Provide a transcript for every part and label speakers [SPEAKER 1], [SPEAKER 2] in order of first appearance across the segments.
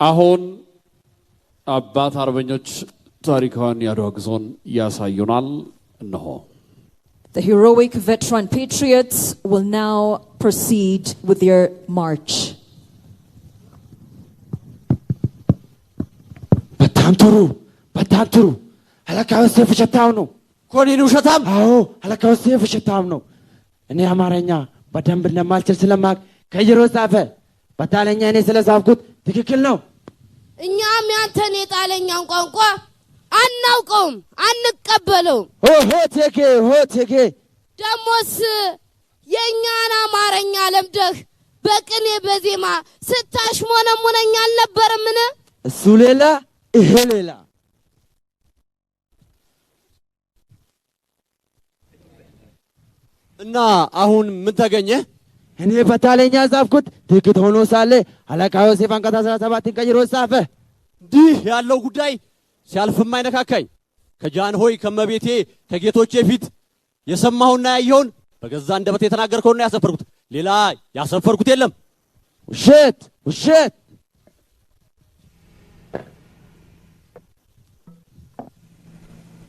[SPEAKER 1] አሁን አባት አርበኞች ታሪካን ያደረጉን ያሳዩናል እነሆ
[SPEAKER 2] The heroic veteran patriots will now proceed with their march.
[SPEAKER 3] በታምቱሩ አለቃው ሰይፉ ሸታው ነው።
[SPEAKER 4] ኮኔኑ ሸታም?
[SPEAKER 3] አዎ አለቃው ሰይፉ ሸታው ነው። እኔ አማርኛ በደንብ እንደማልችል ስለማቅ ከይሮ ጻፈ። በታለኛ እኔ ስለጻፍኩት ትክክል ነው።
[SPEAKER 5] እኛም ያንተን የጣለኛን ቋንቋ አናውቀውም አንቀበለውም።
[SPEAKER 3] ሆቴኬ
[SPEAKER 5] ደሞስ የኛን አማርኛ ለምደህ በቅኔ በዜማ ስታሽሞነሙነኝ አልነበረምን?
[SPEAKER 3] እሱ ሌላ ይሄ ሌላ።
[SPEAKER 4] እና አሁን ምን ተገኘ?
[SPEAKER 3] እኔ በታለኛ ጻፍኩት ትክክል ሆኖ ሳለ አለቃው ሰይፉ አንቀጽ 17 ቀይሮ ጻፈ።
[SPEAKER 4] እንዲህ ያለው ጉዳይ ሲያልፍም አይነካካኝ። ከጃን ሆይ ከመቤቴ ከጌቶቼ ፊት የሰማሁና ያየውን በገዛ እንደበቴ የተናገርከውና ያሰፈርኩት ሌላ ያሰፈርኩት የለም።
[SPEAKER 3] ውሸት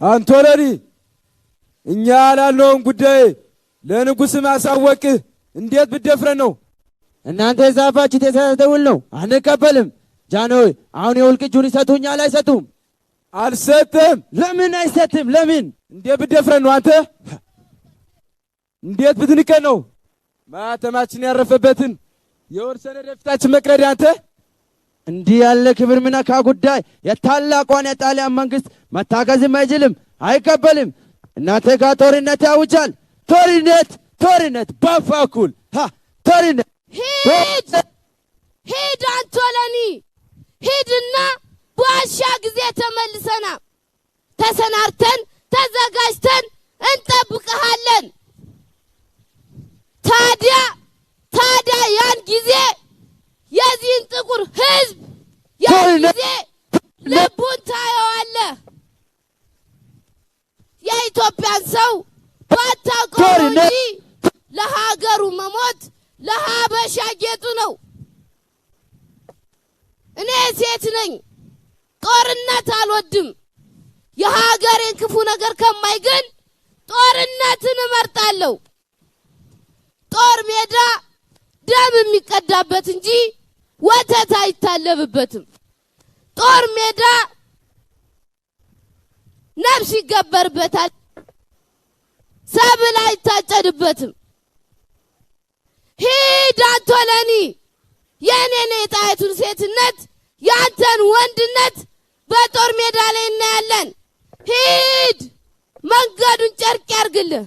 [SPEAKER 6] አንቶለኒ እኛ ያላለውን ጉዳይ ለንጉሥ ማሳወቅህ እንዴት ብደፍረን ነው?
[SPEAKER 3] እናንተ የጻፋችሁት የተደውል ነው አንቀበልም። ጃንሆይ አሁን የውልቅጁን ይሰጡኛል አይሰጡም?
[SPEAKER 6] አልሰጥም።
[SPEAKER 3] ለምን አይሰጥም? ለምን?
[SPEAKER 6] እንዴት ብደፍረን ነው አንተ? እንዴት ብትንቀን ነው? ማተማችን ያረፈበትን የወርቅ ሰነድ ፊታችን መቅረድ አንተ?
[SPEAKER 3] እንዲህ ያለ ክብር ምነካ ጉዳይ የታላቋን የጣሊያን መንግስት መታገዝም አይችልም፣ አይቀበልም። እናንተ ጋር ጦርነት ያውጃል። ጦርነት በፋኩል ጦርነት።
[SPEAKER 5] ሂድ አንቶለኒ ሂድና በዋሻ ጊዜ ተመልሰና ተሰናርተን ተዘጋጅተን እንጠብቀሃለን። ታዲያ ያን ጊዜ የዚህን ጥቁር ህዝብ ያን ጊዜ ልቡን ታየዋለህ። የኢትዮጵያን ሰው ባታውቀው እንጂ ለሀገሩ መሞት ለሀበሻ ጌጡ ነው። እኔ ሴት ነኝ፣ ጦርነት አልወድም። የሀገሬን ክፉ ነገር ከማይ ግን ጦርነትን እመርጣለሁ። ጦር ሜዳ ደም የሚቀዳበት እንጂ ወተት አይታለብበትም። ጦር ሜዳ ነፍስ ይገበርበታል፣ ሰብል አይታጨድበትም። ሂድ አንቶለኒ፣ የኔን የጣይቱን ሴትነት ያንተን ወንድነት በጦር ሜዳ ላይ እናያለን። ሂድ፣ መንገዱን ጨርቅ ያርግልህ።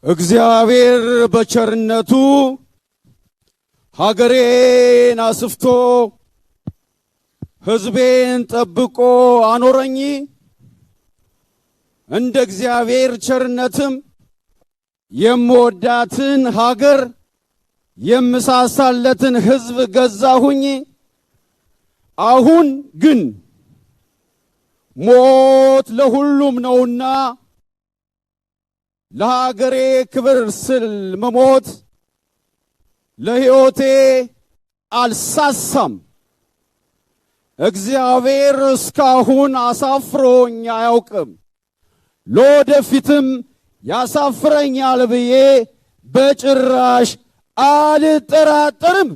[SPEAKER 6] እግዚአብሔር በቸርነቱ ሀገሬን አስፍቶ ሕዝቤን ጠብቆ አኖረኝ። እንደ እግዚአብሔር ቸርነትም የምወዳትን ሀገር የምሳሳለትን ሕዝብ ገዛሁኝ። አሁን ግን ሞት ለሁሉም ነውና ለሀገሬ ክብር ስል መሞት ለሕይወቴ አልሳሳም። እግዚአብሔር እስካሁን አሳፍሮኝ አያውቅም፣ ለወደፊትም ያሳፍረኛል ብዬ በጭራሽ አልጠራጠርም።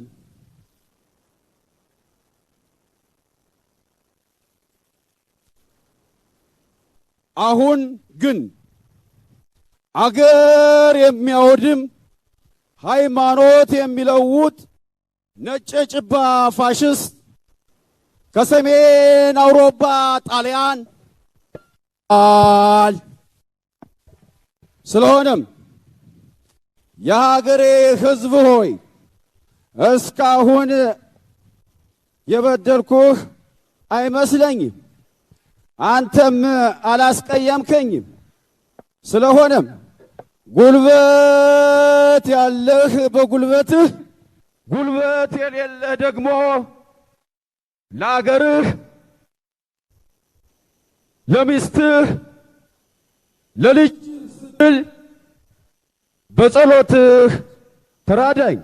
[SPEAKER 6] አሁን ግን አገር የሚያወድም ሃይማኖት የሚለውጥ ነጭ ጭባ ፋሽስት ከሰሜን አውሮፓ ጣሊያን ስለሆነም የሀገሬ ሕዝብ ሆይ እስካሁን የበደልኩህ አይመስለኝም፣ አንተም አላስቀየምከኝም። ስለሆነም ጉልበት ያለህ በጉልበትህ፣ ጉልበት የሌለህ ደግሞ ለአገርህ፣ ለሚስትህ፣ ለልጅ ስትል
[SPEAKER 7] በጸሎትህ ተራዳኝ።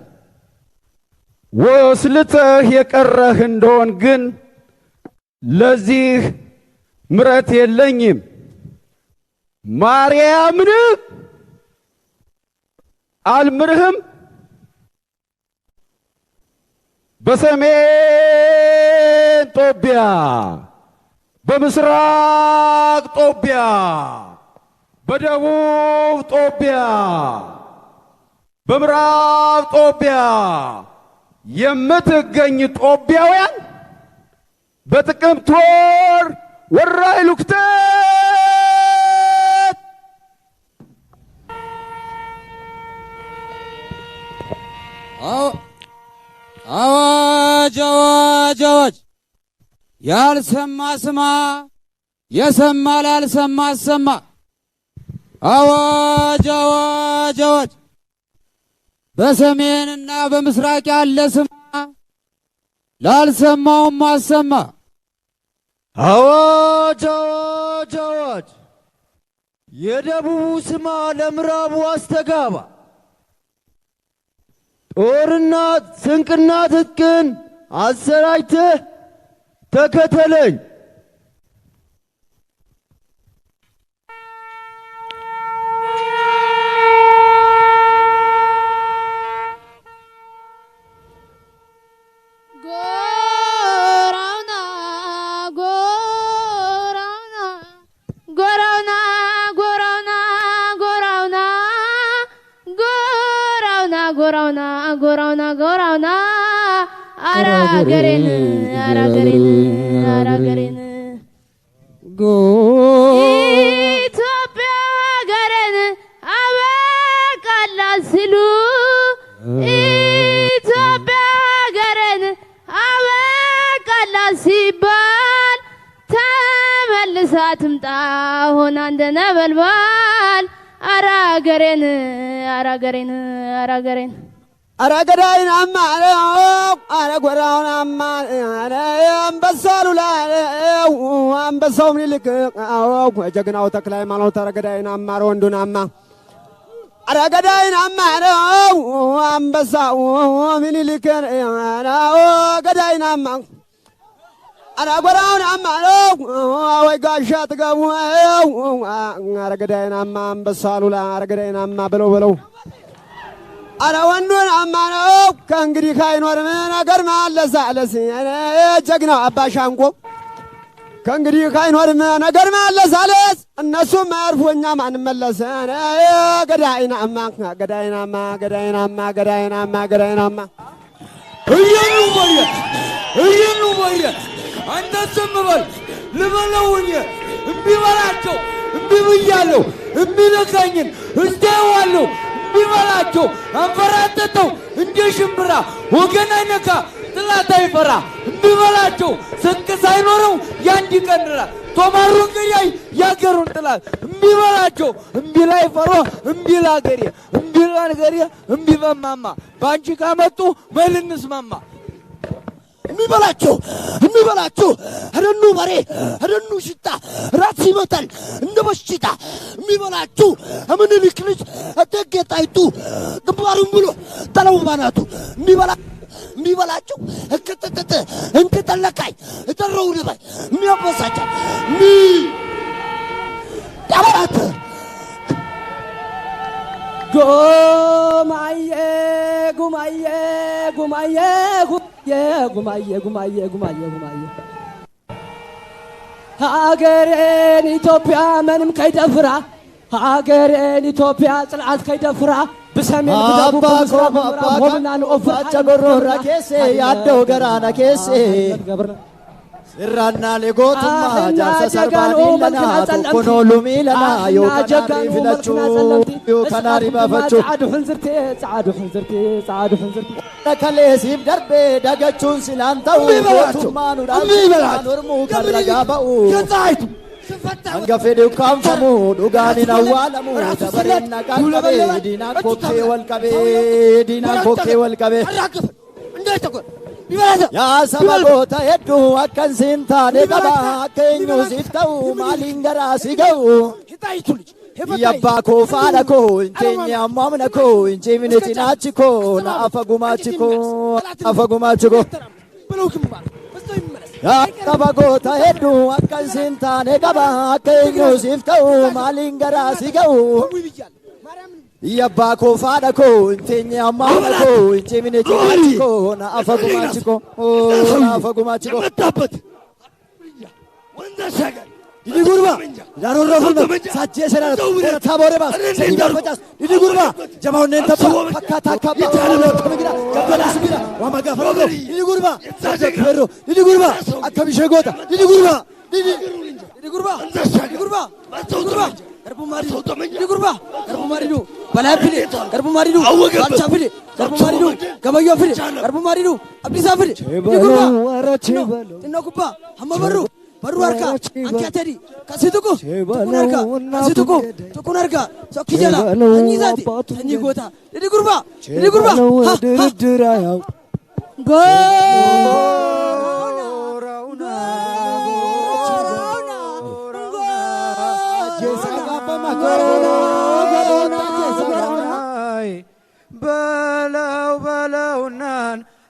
[SPEAKER 7] ወስልተህ የቀረህ እንደሆን ግን ለዚህ ምረት የለኝም። ማርያምን አልምርህም። በሰሜን ጦቢያ፣ በምስራቅ ጦቢያ፣ በደቡብ ጦቢያ፣ በምዕራብ ጦቢያ የምትገኝ ጦቢያውያን በጥቅምት ወር ወራይ ሉክተት
[SPEAKER 8] አዋጅ አዋጅ አዋጅ! ያልሰማ ስማ፣ የሰማ ላልሰማ አሰማ። አዋጅ አዋጅ አዋጅ! በሰሜንና በምስራቅ ያለ ስማ፣ ላልሰማውም አሰማ።
[SPEAKER 3] አዋጅ አዋጅ አዋጅ! የደቡቡ ስማ፣ ለምዕራቡ አስተጋባ። ጦርና ስንቅና ትጥቅን አሰራጭተህ ተከተለኝ።
[SPEAKER 5] ጎራውና አራገሬን ኢትዮጵያ ሀገሬን አበቃላት ሲሉ ኢትዮጵያ ሀገሬን አበቃላት ሲባል ተመልሳ ትምጣ ሆና እንደ ነበልባል አራገሬን
[SPEAKER 3] አረገዳይን አማ አረጎራውን አማ አንበሳሉ ላይ አንበሳው ምኒልክ ጀግናው ተክለ ሃይማኖት አረገዳይን አማ ወንዱን አማ አረገዳይን አማ አንበሳው ምኒልክ ገዳይን አማ አረጎራውን አማ ወይ ጋሻ ጥገቡ አረገዳይን አማ አንበሳሉ ላይ አረገዳይን አማ በለው አረ ወንዱን አማነው ከእንግዲህ ካይኖርም ነገር ማለሳለስ ጀግናው አባ ሻንቆ ከእንግዲህ ካይኖርም ነገር ማለሳለስ እነሱም አያርፉ እኛም አንመለስ። ገዳይናማ
[SPEAKER 8] እየኑ ወየ አንተ ዝም በል ልበለውኝ እምቢ በላቸው እምቢ ብያለሁ እምቢ ነካኝን እስቴዋለሁ ቢበላቸው አንፈራጠጠው እንደ ሽምብራ ወገን አይነካ ጥላት አይፈራ ቢበላቸው ስንቅ ሳይኖረው ያንዲ ቀንራ ቶማሩ እንግዲህ ያገሩን ጥላት ቢበላቸው እምቢ ላይ ፈሮ እምቢ ላገሬ እምቢ ላገሬ እምቢ በማማ ባንቺ ካመጡ መልንስማማ
[SPEAKER 3] የሚበላቸው አደኑ በሬ አደኑ ሽጣ ራት ሲመታል እንደ በሽታ የሚበላቸው ምኒልክ ልጅ እቴጌ ጣይቱ ግንባሩን ብሎ ተለው ባናቱ የሚበላቸው እንክተለካይ እተረው ነበር የሚያበሳጫ ዳባት ጉማዬ ሀገሬን ኢትዮጵያ ምንም ከይደፍራ ሀገሬን ኢትዮጵያ ጽልዓት ከይደፍራ በሰሜን በደቡብ በምስራቅ በምዕራብ ሆምና ንኦፍ አጨጎሮ ራኬሴ ያደው ገራና ኬሴ ስራና ለጎቱማ ጃርሰ ሰርባኒ ለና ተኮኖ ሉሚ ለና ዮ ከናሪ ፍለቹ ዮ ከናሪ ባፈቹ ጻዱ ሕንዝርቴ ተከሌ ሲብ ደርቤ ደገቹን ሲላንተው ጎቱማ ኑራ ኑርሙ ከረጋባኡ ከጻይቱ አንገፌዴው ካንፈሙ ዱጋኒን አዋለሙ ተበሬና ቃንቀቤ ዲና ኮኬ ወልቀቤ ያ ሰበቦታ ሄዱ አከን ሲንታኔ ቀባ አከኙ ሲፍተው ማሊንገራ ሲገው Yabako Fadako, Tenya Mamanako, Jiminity Nachiko, Afagumachiko, Afagumachiko. Tabago, Tahedu, Akasinta, Negaba, Kayosif, Malingara, Sigao. Yabako Fadako, Tenya Mamanako, Jiminity Nachiko, Afagumachiko, Afagumachiko. Ini gurba, jaro rafulma, saje sera, tabore bas, sehingga pecah. Ini gurba, jamaun nenta pakka takka, kamera, kamera sumira, wamaga farado. Ini gurba, saje kero. Ini gurba, akami shegota. Ini gurba, ini gurba, ini gurba, karbu mari. Ini gurba, karbu mari du, balap pilih, karbu mari du, balca pilih, karbu mari du, kabayu pilih, karbu mari du, abdi sapilih. Ini gurba, tindak kupa, hamba baru. Baru harga, angkat tadi, kasih tuku, tukun harga, sok kijala, anji zati, anji gota, ini kurba, ha,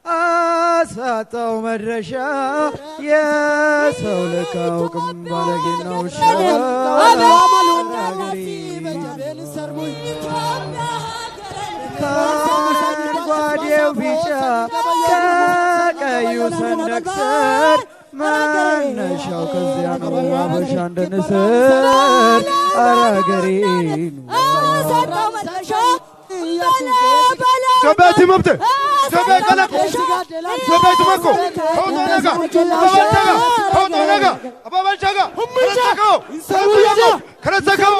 [SPEAKER 9] Asatau madrasha ya saulakau kembali nausha kan guadiau bica kayu sandaksar mana syau kezian Allah shandanesar aragarin
[SPEAKER 5] asatau madrasha
[SPEAKER 7] Sobat imamte, sobat kalako, sobat tumako, kau naga, apa balcaga, kerasakau,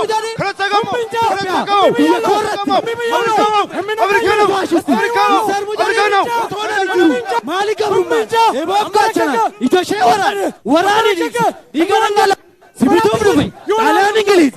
[SPEAKER 3] Malika Rummenja, Ebakachana, itu Shewara, Warani, Igarangala, Sibitu Brumi, Alan English,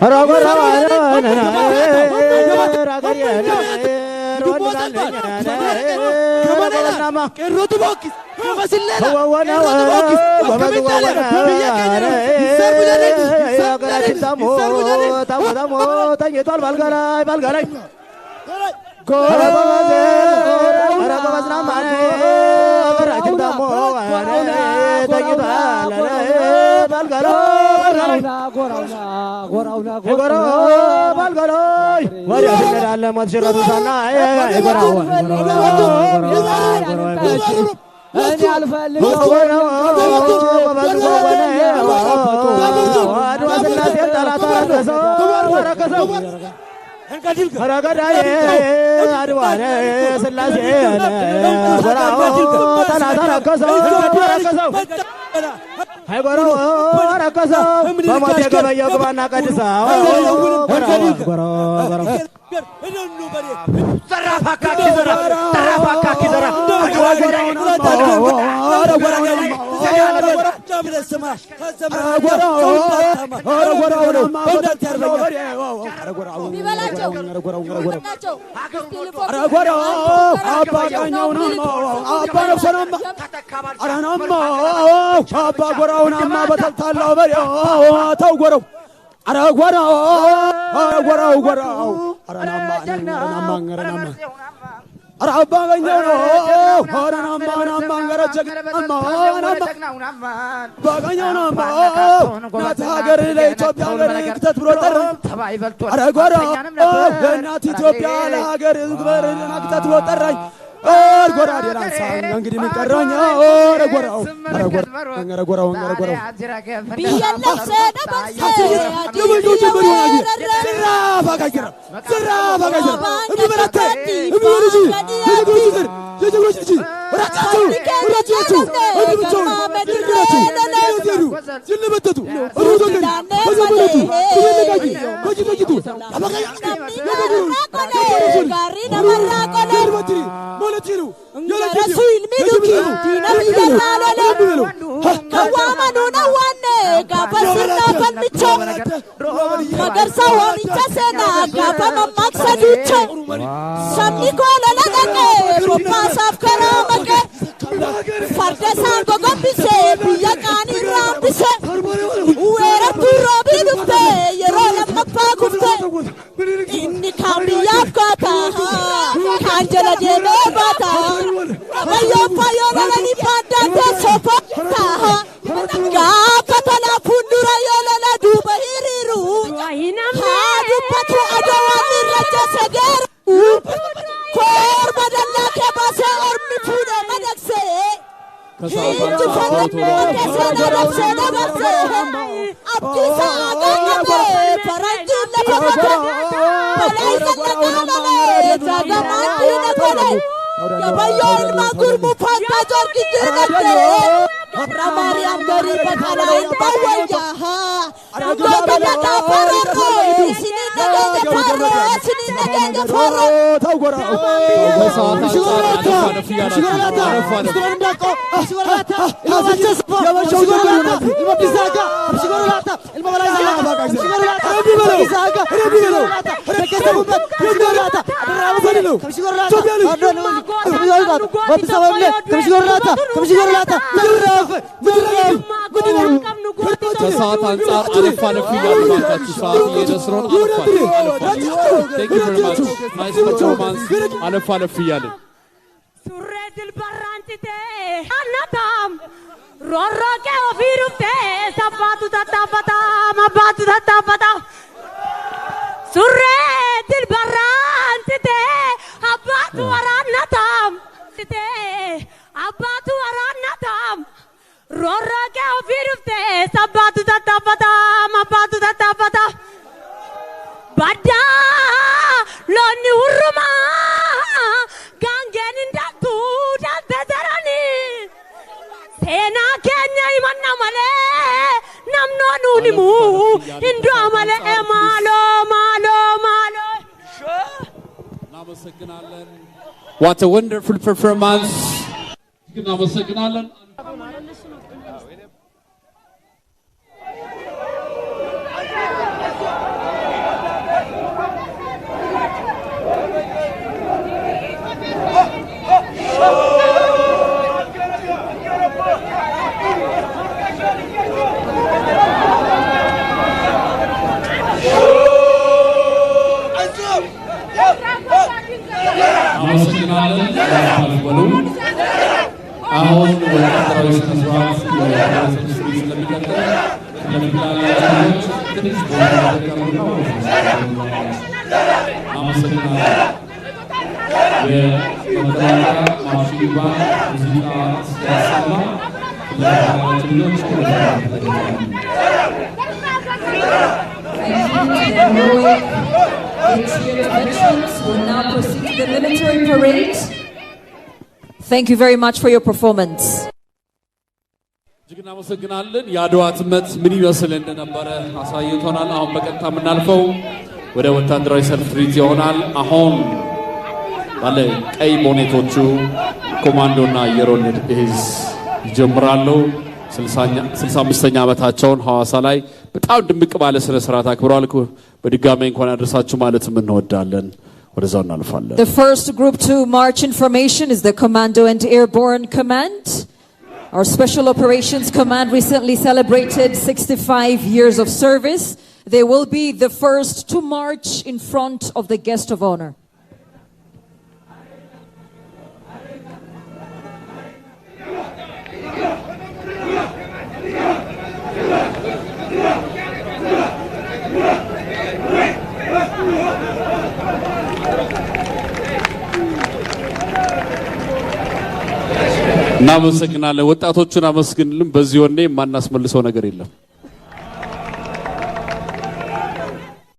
[SPEAKER 5] jala debe bata ayo payo lani pada de sopata gafata la fundura yola la duba hiriru hadu patu adawa mirja seger kor badalla ke base ormi pude madakse hindu fanne abdi saaga nabe paranji la pata palai sanna jaga mati na palai yabayon magur mufata jor ki jirgate ramari amdari bakalain bawaya ha gogo da parro sini nage parro sini nage parro
[SPEAKER 3] ታውጎራ
[SPEAKER 1] ከሰዓት አንጻር አለፍ አለፍ እያሉ ባካችሁ ሰዓት እየደረስን Thank you very much. Nice performance. አለፍ አለፍ እያልን
[SPEAKER 5] ሱሬ ድልበራንቲቴ አናታም ሮሮቄ ኦፊሩፍቴ ሰባቱ ተጣፈታ ማባቱ ተጣፈታ ሱሬ ድልበራንቲቴ አባቱ ወራናታም ሲቴ አባቱ ወራናታም ሮሮቄ ኦፊሩፍቴ ሰባቱ ተጣፈታ ማባቱ ተጣፈታ ባዳ ሎኒ ሁሩማ ጋንገን እንዳቱ ዳልተዘራኒ ሴና ከኛ ይመና ማለ ናምኖኑኒሙ እንዶ ማለ ማሎ ማሎ ማሎ
[SPEAKER 1] እናመሰግናለን What a wonderful performance እናመሰግናለን አሁን ወጣቶች ተስፋት
[SPEAKER 2] will now proceed to the military parade. Thank you very much for your performance.
[SPEAKER 1] እጅግ እናመሰግናለን የአድዋ ትመት ምን ይመስል እንደነበረ አሳይቶናል አሁን በቀጥታ የምናልፈው ወደ ወታደራዊ ሰልፍ ትርኢት ይሆናል አሁን ባለ ቀይ ቦኔቶቹ ኮማንዶና አየር ወለድ እዝ ይጀምራሉ 65ኛ ዓመታቸውን ሐዋሳ ላይ በጣም ድምቅ ባለ ስነ ስርዓት አክብረዋል በድጋሚ እንኳን አደረሳችሁ ማለትም እንወዳለን ወደዛው እናልፋለን
[SPEAKER 2] The first group to march in formation is the Commando and Airborne Command. Our Special Operations Command recently celebrated 65 years of service. They will be the first to march in front of the guest of honor.
[SPEAKER 1] እናመሰግናለን ወጣቶቹን አመስግንልን በዚህ ወኔ ማናስመልሰው ነገር የለም